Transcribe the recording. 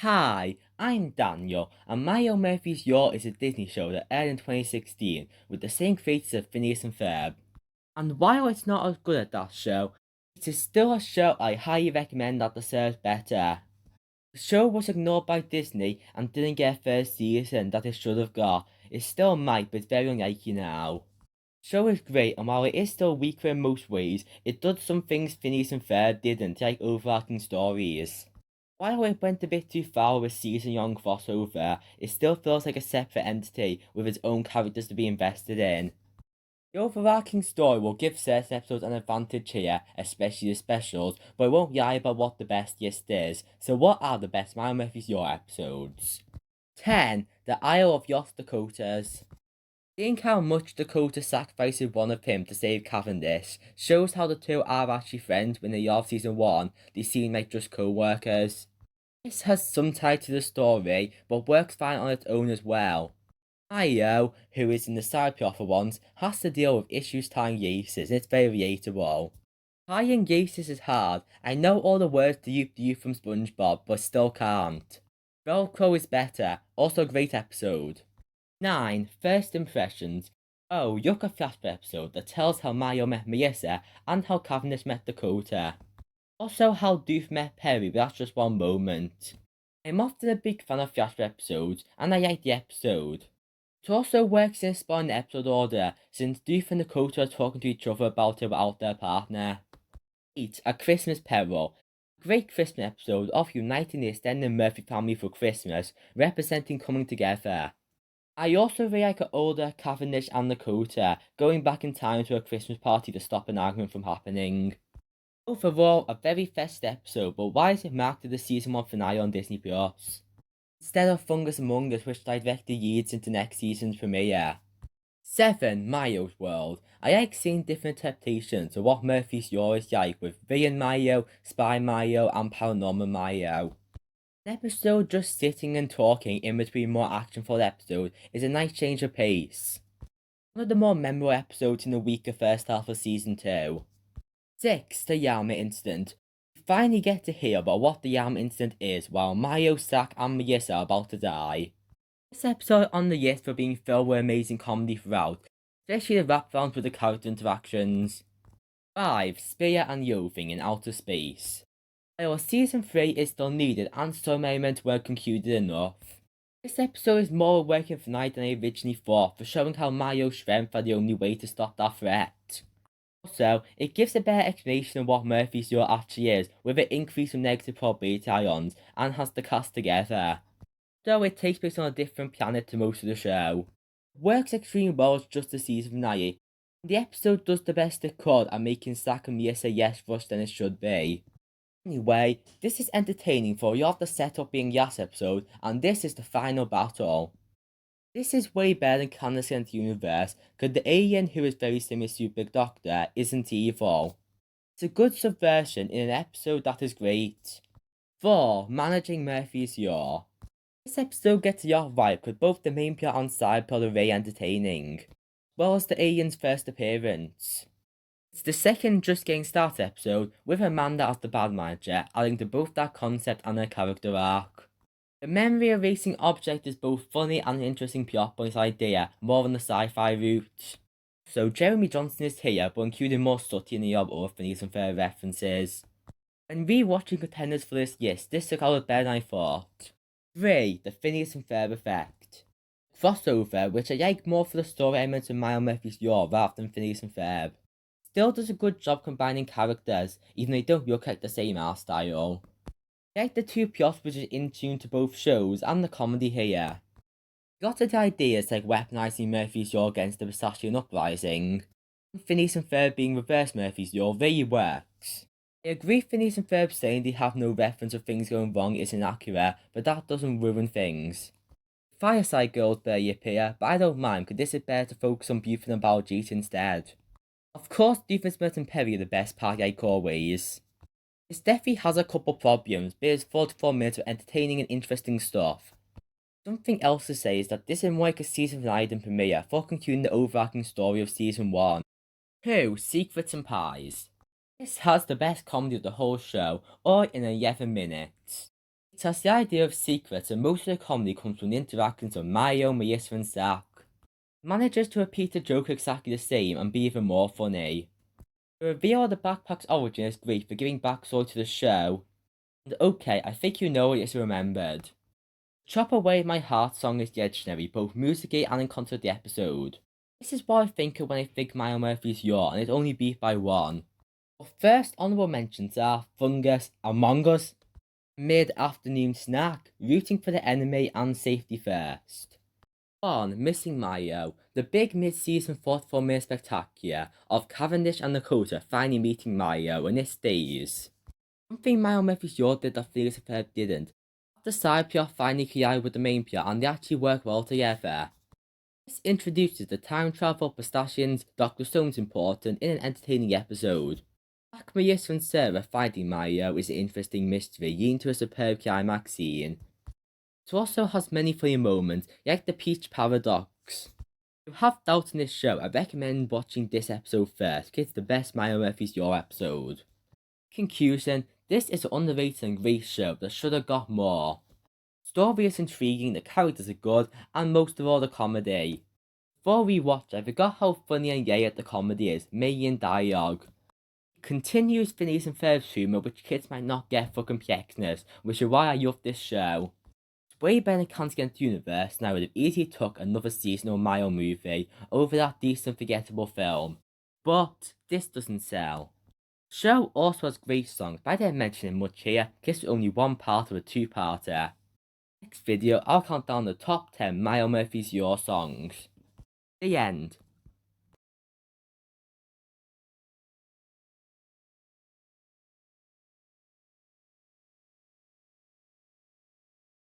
Hi, I'm Daniel, and Milo Murphy's Yacht is a Disney show that aired in 2016 with the same creators as Phineas and Ferb. And while it's not as good as that show, it is still a show I highly recommend that deserves better. The show was ignored by Disney and didn't get a third season that it should have got. It still might, but it's very unlikely now. The show is great, and while it is still weaker in most ways, it does some things Phineas and Ferb didn't, like overarching stories. While it went a bit too far with season-long crossover, it still feels like a separate entity with its own characters to be invested in. The overarching story will give certain episodes an advantage here, especially the specials, but it won't lie about what the best is. So what are the best My Murphy's Your episodes? 10. The Isle of Yost Dakotas. Seeing how much Dakota sacrifices one of him to save Cavendish shows how the two are actually friends when they are season 1, they seem like just co-workers. This has some tie to the story, but works fine on its own as well. Milo, who is in the side plot for once, has to deal with issues tying Yaces, and it's very relatable. Tying Yaces is hard. I know all the words to you from SpongeBob, but still can't. Velcro is better, also a great episode. 9. First Impressions. Oh, Yucca flashback episode that tells how Milo met Melissa and how Cavendish met Dakota. Also how Doof met Perry, but that's just one moment. I'm often a big fan of flashback episodes, and I like the episode. It also works in a spot episode order, since Doof and Dakota are talking to each other about it without their partner. 8. A Christmas Peril. A great Christmas episode of uniting the extended Murphy family for Christmas, representing coming together. I also really like older Cavendish and Dakota going back in time to a Christmas party to stop an argument from happening. Overall, a very festive episode, but why is it marked to the season 1 finale on Disney Plus? Instead of Fungus Among Us, which directly leads into next season's premiere. 7. Milo's World. I like seeing different interpretations of what Murphy's Law is like with Villain Milo, Spy Milo, and Paranormal Milo. An episode just sitting and talking in between more action-filled episodes is a nice change of pace. One of the more memorable episodes in the weaker first half of season 2. 6. The Yama Incident. We finally get to hear about what the Yama Incident is while Mayo, Sak, and Melissa are about to die. This episode on the list for being filled with amazing comedy throughout, especially the wraparounds with the character interactions. 5. Spear and Loathing in Outer Space. While season 3 is still needed and some elements weren't concluded enough, this episode is more a working finale than I originally thought for showing how Mayo's strength are the only way to stop that threat. Also, it gives a better explanation of what Murphy's Law actually is, with an increase of negative probability ions, and has the cast together. Though it takes place on a different planet to most of the show. It works extremely well as just a season finale. The episode does the best it could at making Zack and Mia say yes first than it should be. Anyway, this is entertaining for you have the setup being Yas episode, and this is the final battle. This is way better than Candace in the universe, because the alien who is very similar to Big Doctor isn't evil. It's a good subversion in an episode that is great. 4. Managing Murphy's Yaw. This episode gets Yaw right because both the main plot and side plot are very entertaining, as well as the alien's first appearance. It's the second Just Getting Started episode, with Amanda as the bad manager, adding to both that concept and her character arc. The memory erasing object is both funny and an interesting plot point idea, more on the sci-fi route. So Jeremy Johnson is here, but including more subtlety in the other Phineas and Ferb references. When re-watching contenders for this list, this took out better than I thought. 3. The Phineas and Ferb Effect. Crossover, which I like more for the story elements of Mile Murphy's Law rather than Phineas and Ferb. Still does a good job combining characters, even though they don't look like the same art style. I like the two plots which is in tune to both shows and the comedy here. Got the ideas like weaponizing Murphy's Law against the Pistachian Uprising, and Phineas and Ferb being reverse Murphy's Law really works. I agree Phineas and Ferb saying they have no reference of things going wrong is inaccurate, but that doesn't ruin things. Fireside Girls barely appear, but I don't mind because this is better to focus on Buford and Baljeet instead. Of course, Doofenshmirtz and Perry are the best part like always. This definitely has a couple problems, but it's 44 minutes of entertaining and interesting stuff. Something else to say is that this is more like a season finale than premiere for concluding the overarching story of season 1. 2. Secrets and Pies. This has the best comedy of the whole show, all in 11 minutes. It has the idea of secrets, and most of the comedy comes from the interactions of Milo, Melissa, and Zach. It manages to repeat the joke exactly the same and be even more funny. The reveal of the backpack's origin is great for giving backstory to the show. And okay, I think you know it is remembered. Chop Away My Heart song is legendary, both musically and in context of the episode. This is what I think of when I think Mile Murphy's Yaw, and it's only beat by one. Our first honourable mentions are Fungus, Among Us, Mid-Afternoon Snack, Rooting for the Enemy and Safety First. 1. Missing Mayo, the big mid-season 44-minute spectacular of Cavendish and Dakota finally meeting Mayo, and it stays. Something Mile Murphy's Yaw did that Phineas and Ferb didn't. The side plot finally collide with the main plot and they actually work well together. This introduces the time travel, pistachians, Dr. Stone's important in an entertaining episode. Black Melissa and Sarah finding Mario is an interesting mystery leading to a superb climax scene. It also has many funny moments, like the Peach Paradox. If you have doubts in this show, I recommend watching this episode first, because it's the best Mile Murphy's Yaw episode. Conclusion, this is an underrated and great show that should have got more. Story is intriguing, the characters are good, and most of all the comedy. Before we watch, I forgot how funny and yay the comedy is, mainly in dialogue. It continues Phineas and Ferb's humour, which kids might not get for complexness, which is why I love this show. It's way better than Can't Get the Universe, and I would have easily took another season of Mile movie over that decent forgettable film. But this doesn't sell. The show also has great songs, but I didn't mention it much here, because it's only one part of a two-parter. Next video, I'll count down the top 10 Mile Murphy's Yaw songs. The end.